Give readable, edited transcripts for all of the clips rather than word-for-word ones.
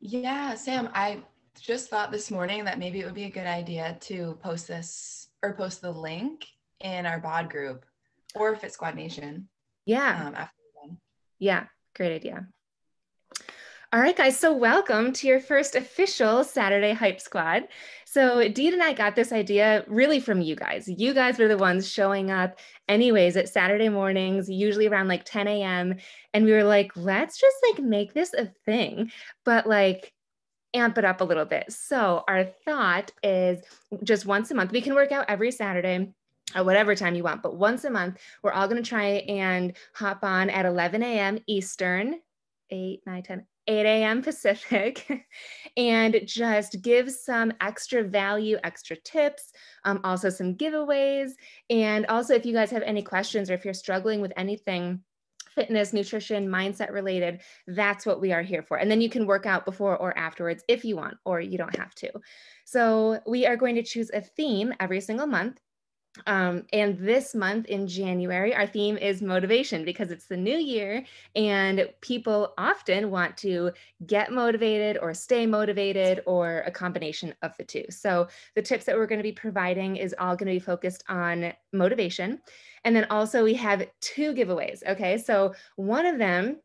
Yeah, Sam, I just thought this morning that maybe it would be a good idea to post this or post the link in our bod group or Fit Squad Nation Yeah, after we're done. yeah, great idea. All right, guys, so welcome to your first official Saturday Hype Squad. So Deed and I got this idea really from you guys. You guys were the ones showing up anyways at Saturday mornings, usually around like 10 a.m. And we were like, let's just like make this a thing, but like amp it up a little bit. So our thought is just once a month, we can work out every Saturday at whatever time you want, but once a month, we're all going to try and hop on at 11 a.m. Eastern, 8, 9, 10, 8 a.m. Pacific, and just give some extra value, extra tips, also some giveaways. And also, if you guys have any questions or if you're struggling with anything, fitness, nutrition, mindset related, that's what we are here for. And then you can work out before or afterwards if you want, or you don't have to. So we are going to choose a theme every single month. And this month in January, our theme is motivation because it's the new year and people often want to get motivated or stay motivated or a combination of the two. So the tips that we're going to be providing is all going to be focused on motivation. And then also we have two giveaways. Okay. So one of them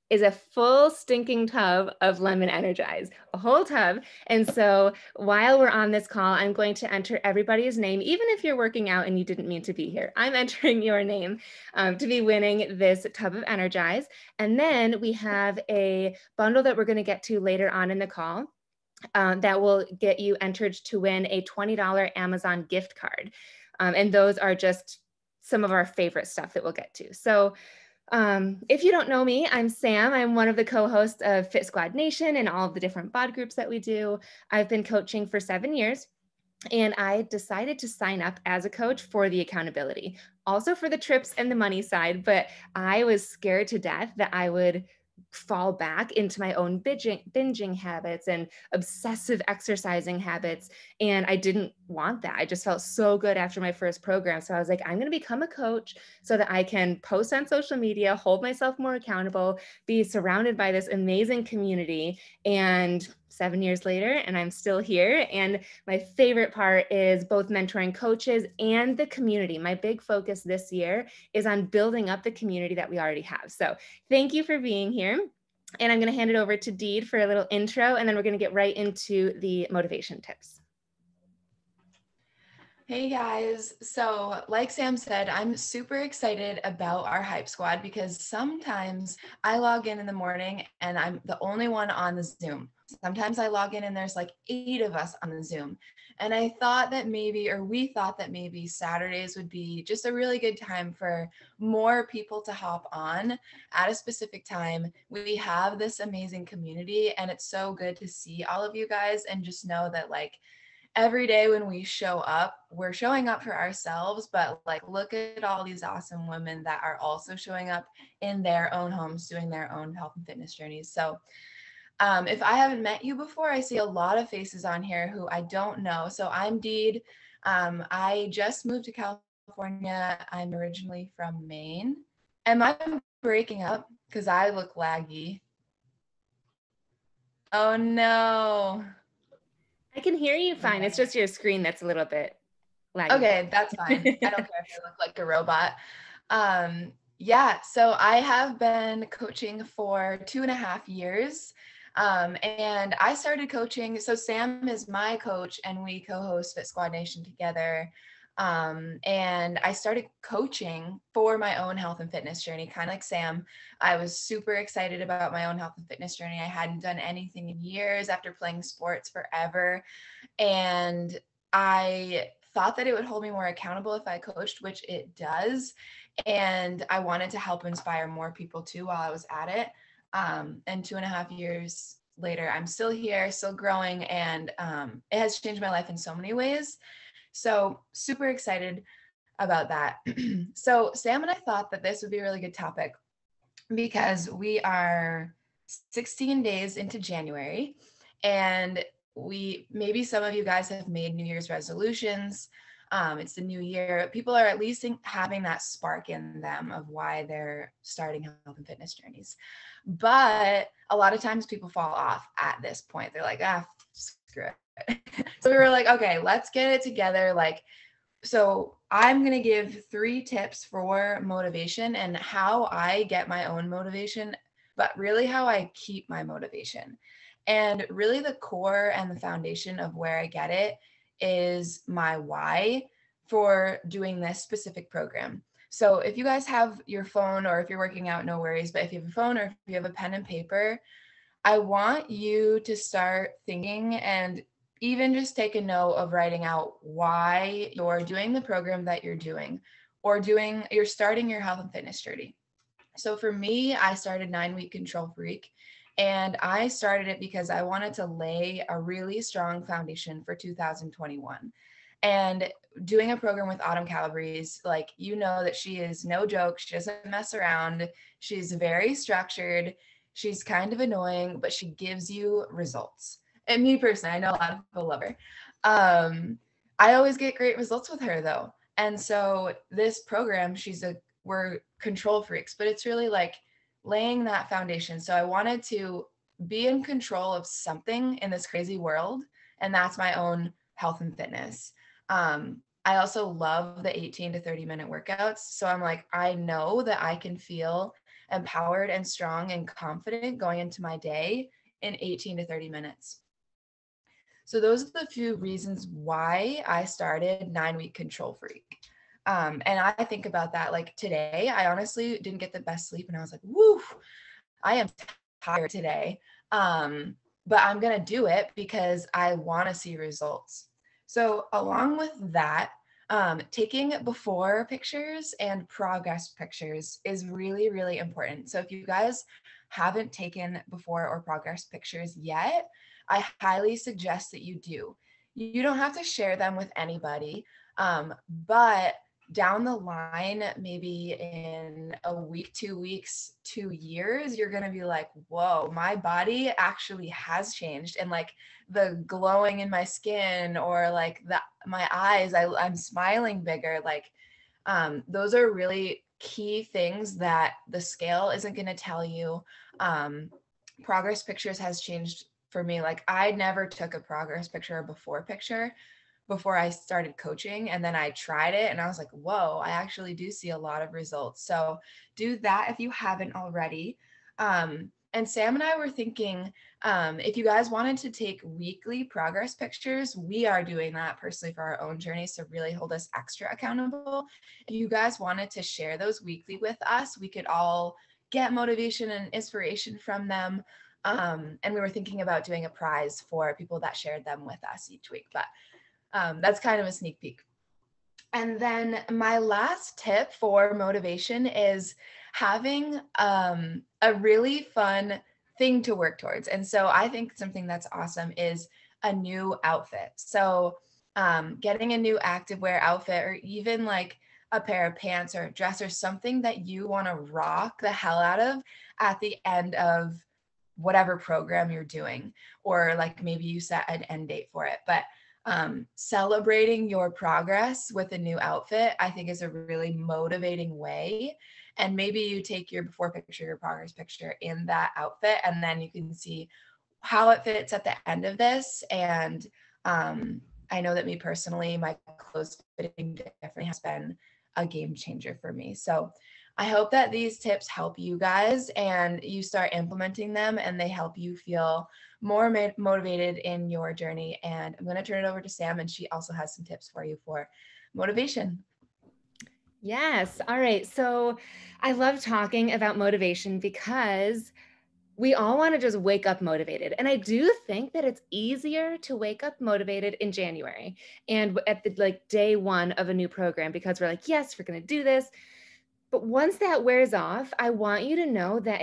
is a full stinking tub of lemon Energize, a whole tub. And so while we're on this call, I'm going to enter everybody's name, even if you're working out and you didn't mean to be here. I'm entering your name to be winning this tub of Energize. And then we have a bundle that we're going to get to later on in the call. That will get you entered to win a $20 Amazon gift card. And those are just some of our favorite stuff that we'll get to. So if you don't know me, I'm Sam. I'm one of the co-hosts of Fit Squad Nation and all of the different bod groups that we do. I've been coaching for 7 years. And I decided to sign up as a coach for the accountability, also for the trips and the money side. But I was scared to death that I would fall back into my own binging habits and obsessive exercising habits. And I didn't want that. I just felt so good after my first program. So I was like, I'm going to become a coach so that I can post on social media, hold myself more accountable, be surrounded by this amazing community. And 7 years later, and I'm still here. And my favorite part is both mentoring coaches and the community. My big focus this year is on building up the community that we already have. So thank you for being here. And I'm going to hand it over to Deed for a little intro, and then we're going to get right into the motivation tips. Hey guys. So, like Sam said, I'm super excited about our Hype Squad because sometimes I log in the morning and I'm the only one on the Zoom. Sometimes I log in and there's like 8 of us on the Zoom. And I thought that maybe, or we thought that maybe Saturdays would be just a really good time for more people to hop on at a specific time. We have this amazing community and it's so good to see all of you guys and just know that like every day when we show up, we're showing up for ourselves, but like look at all these awesome women that are also showing up in their own homes, doing their own health and fitness journeys. So if I haven't met you before, I see a lot of faces on here who I don't know. So I'm Deed. I just moved to California. I'm originally from Maine. Am I breaking up? Because I look laggy. Oh no. I can hear you fine. It's Okay. just your screen that's a little bit laggy. Okay, that's fine. I don't care if I look like a robot. Yeah, so I have been coaching for 2.5 years. And I started coaching. So Sam is my coach and we co-host Fit Squad Nation together. And I started coaching for my own health and fitness journey, kind of like Sam. I was super excited about my own health and fitness journey. I hadn't done anything in years after playing sports forever. And I thought that it would hold me more accountable if I coached, which it does. And I wanted to help inspire more people too while I was at it. And 2.5 years later, I'm still here, still growing, and it has changed my life in so many ways. So super excited about that. So Sam and I thought that this would be a really good topic because we are 16 days into January and maybe some of you guys have made New Year's resolutions. It's the new year. People are at least having that spark in them of why they're starting health and fitness journeys. But a lot of times people fall off at this point. They're like, screw it. So we were like, okay, let's get it together. Like, so I'm going to give 3 tips for motivation and how I get my own motivation, but really how I keep my motivation. And really the core and the foundation of where I get it is my why for doing this specific program. So if you guys have your phone, or if you're working out, no worries, but if you have a phone or if you have a pen and paper, I want you to start thinking and even just take a note of writing out why you're doing the program that you're doing, or you're starting your health and fitness journey. So for me, I started 9-week Control Freak, and I started it because I wanted to lay a really strong foundation for 2021. And doing a program with Autumn Calabrese, like, you know that she is no joke. She doesn't mess around. She's very structured. She's kind of annoying, but she gives you results. And me personally, I know a lot of people love her. I always get great results with her though. And so this program, we're control freaks, but it's really like laying that foundation. So I wanted to be in control of something in this crazy world, and that's my own health and fitness. I also love the 18 to 30-minute workouts. So I'm like, I know that I can feel empowered and strong and confident going into my day in 18 to 30 minutes. So those are the few reasons why I started 9-week Control Freak. And I think about that, like today, I honestly didn't get the best sleep, and I was like, woo, I am tired today. But I'm going to do it because I want to see results. So along with that, taking before pictures and progress pictures is really, really important. So if you guys haven't taken before or progress pictures yet, I highly suggest that you do. You don't have to share them with anybody, but down the line, maybe in a week, 2 weeks, 2 years, you're going to be like, whoa, my body actually has changed. And like the glowing in my skin, or like my eyes, I'm smiling bigger. Like, those are really key things that the scale isn't going to tell you. Progress pictures has changed for me. Like, I never took a progress picture or before picture before I started coaching, and then I tried it and I was like, whoa, I actually do see a lot of results. So do that if you haven't already. And Sam and I were thinking, if you guys wanted to take weekly progress pictures, we are doing that personally for our own journeys to really hold us extra accountable. If you guys wanted to share those weekly with us, we could all get motivation and inspiration from them. And we were thinking about doing a prize for people that shared them with us each week, but that's kind of a sneak peek. And then my last tip for motivation is having a really fun thing to work towards. And so I think something that's awesome is a new outfit. So getting a new activewear outfit, or even like a pair of pants or a dress, or something that you want to rock the hell out of at the end of whatever program you're doing, or like maybe you set an end date for it. But celebrating your progress with a new outfit, I think, is a really motivating way. And maybe you take your before picture, your progress picture in that outfit, and then you can see how it fits at the end of this. And I know that me personally, my clothes fitting definitely has been a game changer for me. So I hope that these tips help you guys and you start implementing them, and they help you feel more motivated in your journey. And I'm going to turn it over to Sam, and she also has some tips for you for motivation. Yes. All right. So I love talking about motivation because we all want to just wake up motivated. And I do think that it's easier to wake up motivated in January and at the like day one of a new program, because we're like, yes, we're going to do this. But once that wears off, I want you to know that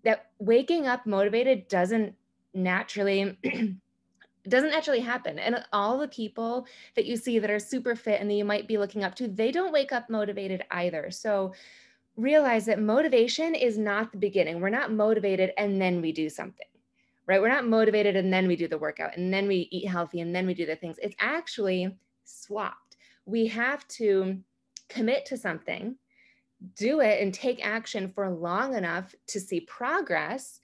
that waking up motivated doesn't naturally happen. And all the people that you see that are super fit and that you might be looking up to, they don't wake up motivated either. So realize that motivation is not the beginning. We're not motivated and then we do something, right? We're not motivated and then we do the workout and then we eat healthy and then we do the things. It's actually swapped. we have to commit to something, do it, and take action for long enough to see progress.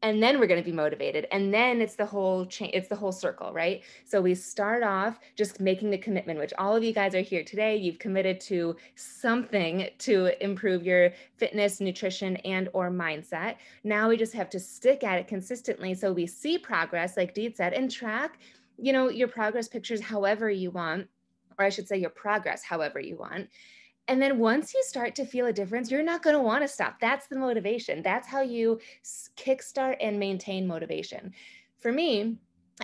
And then we're going to be motivated. And then it's the whole it's the whole circle, right? So we start off just making the commitment, which all of you guys are here today. You've committed to something to improve your fitness, nutrition, and or mindset. Now we just have to stick at it consistently so we see progress, like Deed said, and track, your progress pictures however you want, or I should say your progress however you want. And then once you start to feel a difference, you're not going to want to stop. That's the motivation. That's how you kickstart and maintain motivation. For me,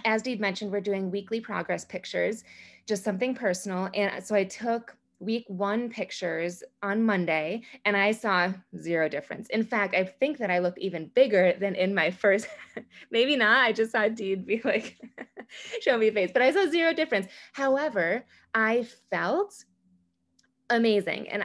as Deed mentioned, we're doing weekly progress pictures, just something personal. And so I took week 1 pictures on Monday and I saw 0 difference. In fact, I think that I look even bigger than in my first, maybe not. I just saw Deed be like, show me a face, but I saw 0 difference. However, I felt amazing. And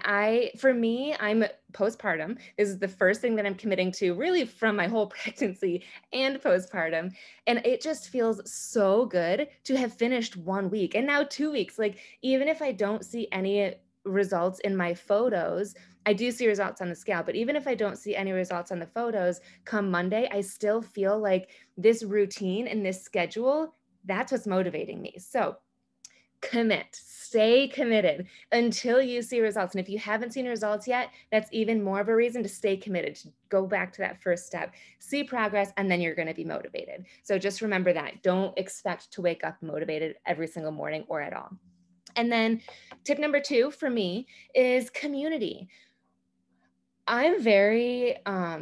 for me, I'm postpartum. This is the first thing that I'm committing to really from my whole pregnancy and postpartum. And it just feels so good to have finished 1 week and now 2 weeks. Like, even if I don't see any results in my photos, I do see results on the scale, but even if I don't see any results on the photos come Monday, I still feel like this routine and this schedule, that's what's motivating me. So commit, stay committed until you see results. And if you haven't seen results yet, that's even more of a reason to stay committed, to go back to that first step, see progress, and then you're going to be motivated. So just remember that. Don't expect to wake up motivated every single morning or at all. And then tip number 2 for me is community. I'm very, I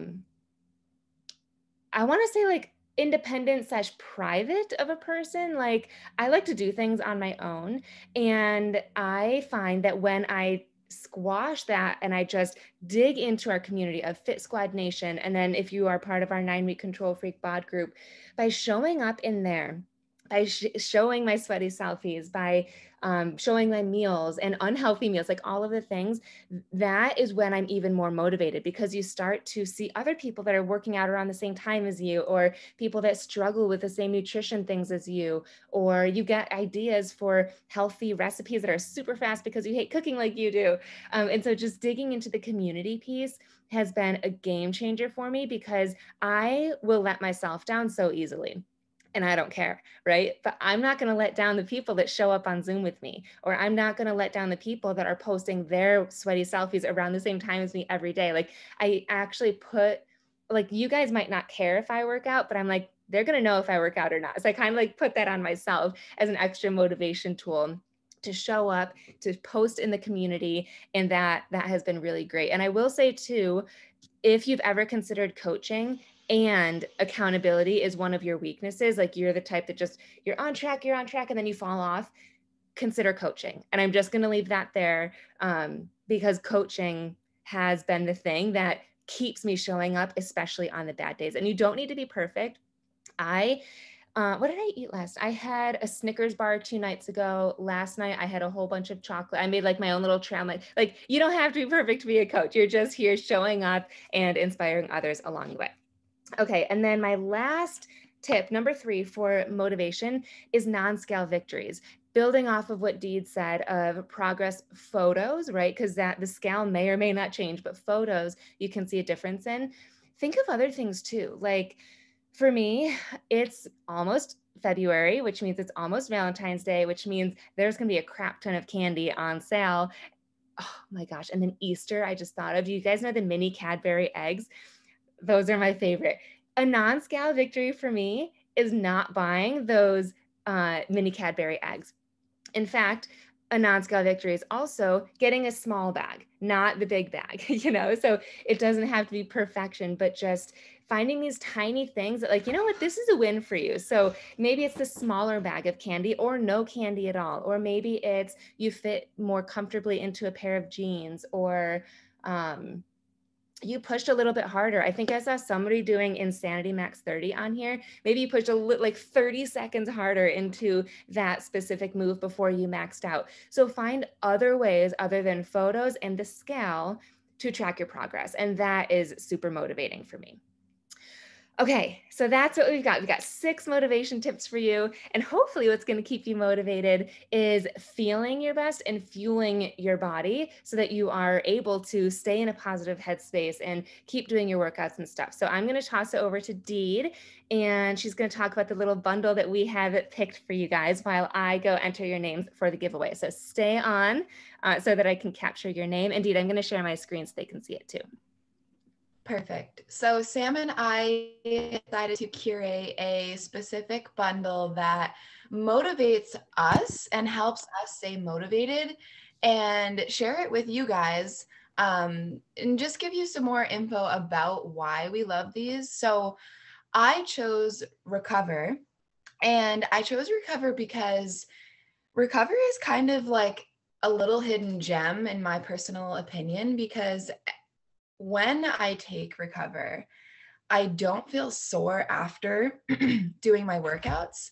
want to say like independent / private of a person. Like, I like to do things on my own. And I find that when I squash that and I just dig into our community of Fit Squad Nation, and then if you are part of our 9-week Control Freak bod group, by showing up in there, by showing my sweaty selfies, by showing my meals and unhealthy meals, like all of the things, that is when I'm even more motivated, because you start to see other people that are working out around the same time as you, or people that struggle with the same nutrition things as you, or you get ideas for healthy recipes that are super fast because you hate cooking like you do. And so just digging into the community piece has been a game changer for me, because I will let myself down so easily. And I don't care, right? But I'm not going to let down the people that show up on Zoom with me, or I'm not going to let down the people that are posting their sweaty selfies around the same time as me every day. Like, I actually put, like, you guys might not care if I work out, but I'm like, they're going to know if I work out or not. So I kind of like put that on myself as an extra motivation tool to show up, to post in the community. And that has been really great. And I will say too, if you've ever considered coaching and accountability is one of your weaknesses, like you're the type that just, you're on track, and then you fall off, consider coaching. And I'm just going to leave that there, because coaching has been the thing that keeps me showing up, especially on the bad days. And you don't need to be perfect. What did I eat last? I had a Snickers bar 2 nights ago. Last night, I had a whole bunch of chocolate. I made like my own little trail. Like, you don't have to be perfect to be a coach. You're just here showing up and inspiring others along the way. Okay. And then my last tip, number 3 for motivation, is non-scale victories. Building off of what Deed said of progress photos, right? Because the scale may or may not change, but photos you can see a difference in. Think of other things too. Like, for me, it's almost February, which means it's almost Valentine's Day, which means there's going to be a crap ton of candy on sale. Oh my gosh. And then Easter, I just thought of, you guys know the mini Cadbury eggs? Those are my favorite. A non-scale victory for me is not buying those mini Cadbury eggs. In fact, a non-scale victory is also getting a small bag, not the big bag, so it doesn't have to be perfection, but just finding these tiny things that, like, you know what, this is a win for you. So maybe it's the smaller bag of candy or no candy at all, or maybe it's you fit more comfortably into a pair of jeans, or you pushed a little bit harder. I think I saw somebody doing Insanity Max 30 on here. Maybe you pushed like 30 seconds harder into that specific move before you maxed out. So find other ways other than photos and the scale to track your progress. And that is super motivating for me. Okay, so that's what we've got. We've got 6 motivation tips for you. And hopefully, what's going to keep you motivated is feeling your best and fueling your body so that you are able to stay in a positive headspace and keep doing your workouts and stuff. So, I'm going to toss it over to Deed, and she's going to talk about the little bundle that we have picked for you guys while I go enter your names for the giveaway. So, stay on so that I can capture your name. And Deed, I'm going to share my screen so they can see it too. Perfect. So Sam and I decided to curate a specific bundle that motivates us and helps us stay motivated and share it with you guys, and just give you some more info about why we love these. So I chose Recover, and I chose Recover because Recover is kind of like a little hidden gem in my personal opinion, because when I take Recover, I don't feel sore after doing my workouts.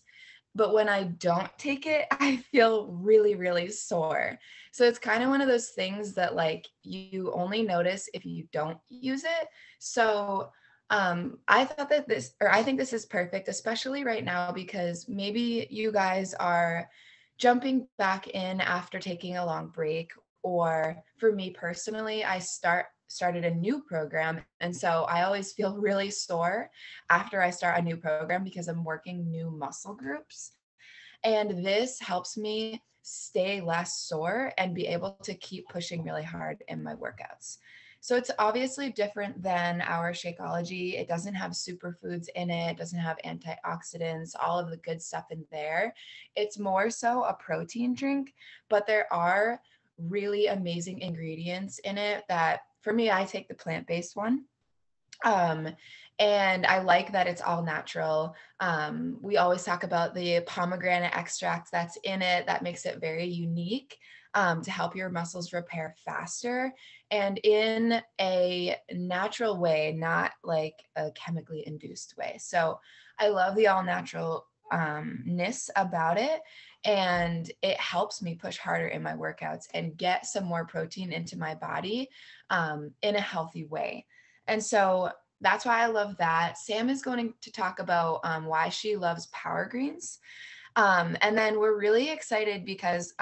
But when I don't take it, I feel really, really sore. So it's kind of one of those things that like you only notice if you don't use it. So I thought that I think this is perfect, especially right now, because maybe you guys are jumping back in after taking a long break, or for me personally, I started a new program, and so I always feel really sore after I start a new program because I'm working new muscle groups. And this helps me stay less sore and be able to keep pushing really hard in my workouts. So it's obviously different than our Shakeology. It doesn't have superfoods in it, doesn't have antioxidants, all of the good stuff in there. It's more so a protein drink, but there are really amazing ingredients in it that, for me, I take the plant-based one. Um, and I like that it's all natural. We always talk about the pomegranate extract that's in it that makes it very unique, to help your muscles repair faster and in a natural way, not like a chemically induced way. So I love the all natural ness about it. And it helps me push harder in my workouts and get some more protein into my body, in a healthy way. And so that's why I love that. Sam is going to talk about why she loves Power Greens. And then we're really excited because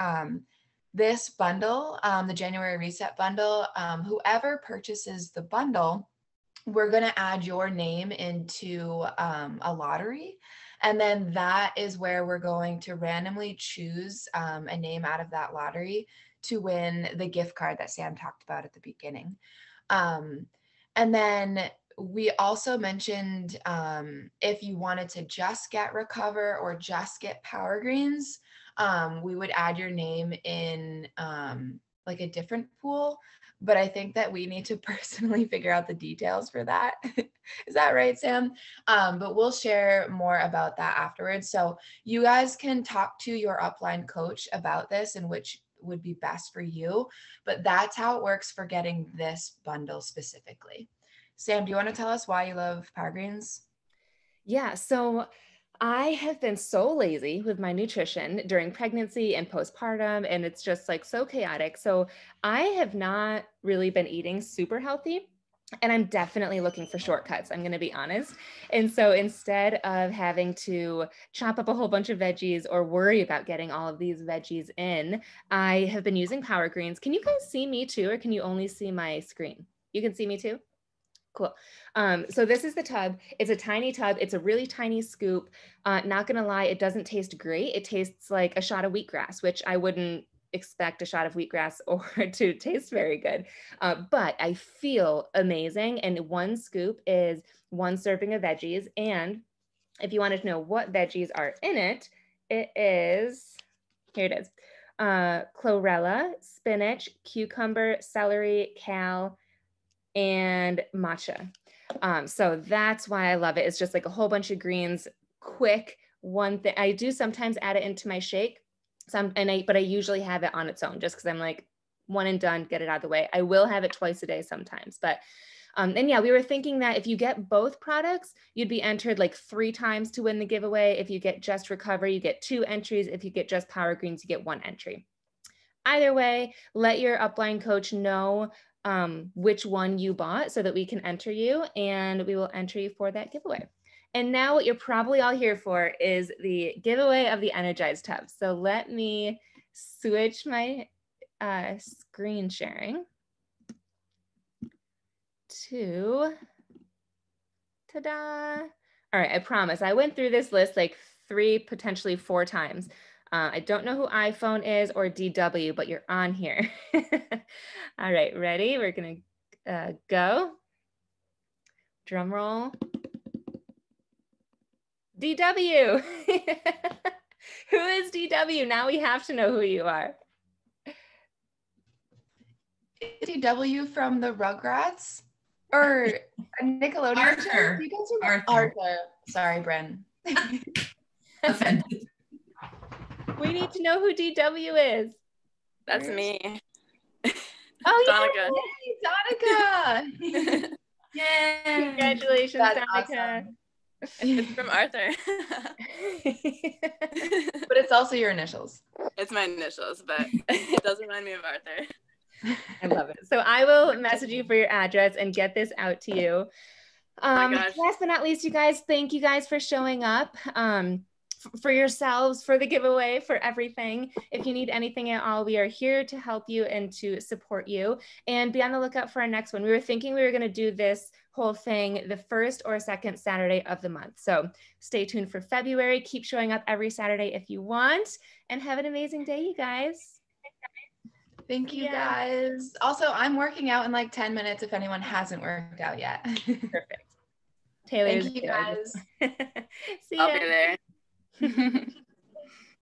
this bundle, the January Reset bundle, whoever purchases the bundle, we're going to add your name into a lottery. And then that is where we're going to randomly choose a name out of that lottery to win the gift card that Sam talked about at the beginning. And then we also mentioned if you wanted to just get Recover or just get Power Greens, we would add your name in like a different pool. But I think that we need to personally figure out the details for that. Is that right, Sam? But we'll share more about that afterwards. So you guys can talk to your upline coach about this and which would be best for you. But that's how it works for getting this bundle specifically. Sam, do you want to tell us why you love Power Greens? Yeah, so I have been so lazy with my nutrition during pregnancy and postpartum, and it's just like so chaotic. So I have not really been eating super healthy. And I'm definitely looking for shortcuts, I'm going to be honest. And so instead of having to chop up a whole bunch of veggies or worry about getting all of these veggies in, I have been using Power Greens. Can you guys see me too, or can you only see my screen? You can see me too? Cool. So this is the tub. It's a tiny tub. It's a really tiny scoop. Not gonna lie, it doesn't taste great. It tastes like a shot of wheatgrass, which I wouldn't expect a shot of wheatgrass or to taste very good. But I feel amazing. And one scoop is one serving of veggies. And if you wanted to know what veggies are in it, it is, here it is. Chlorella, spinach, cucumber, celery, kale, and matcha. So that's why I love it. It's just like a whole bunch of greens, quick one thing. I do sometimes add it into my shake, but I usually have it on its own just because I'm like one and done, get it out of the way. I will have it twice a day sometimes, but and yeah, we were thinking that if you get both products, you'd be entered like 3 times to win the giveaway. If you get just Recover, you get 2 entries. If you get just Power Greens, you get 1 entry. Either way, let your upline coach know which one you bought so that we can enter you, and we will enter you for that giveaway. And now what you're probably all here for is the giveaway of the Energized Tub. So let me switch my screen sharing to, ta-da. All right, I promise. I went through this list like 3, potentially 4 times. I don't know who iPhone is or DW, but you're on here. All right, ready? We're gonna go. Drum roll. DW. Who is DW? Now we have to know who you are. DW from the Rugrats or a Nickelodeon Arthur. show? You guys remember Arthur. Sorry, Bren. Offended. We need to know who DW is. That's me. Oh, yeah, Donica. Yay! Congratulations, That's Donica. awesome. It's from Arthur. But it's also your initials. It's my initials, but it does remind me of Arthur. I love it. So I will message you for your address and get this out to you. Last but not least, you guys, thank you guys for showing up. For yourselves, for the giveaway, for everything. If you need anything at all, we are here to help you and to support you. And be on the lookout for our next one. We were thinking we were going to do this whole thing the first or second Saturday of the month. So stay tuned for February. Keep showing up every Saturday if you want. And have an amazing day, you guys. Thank you, guys. Also, I'm working out in like 10 minutes if anyone hasn't worked out yet. Perfect. Taylor's Thank you, guys. See ya. I'll be there.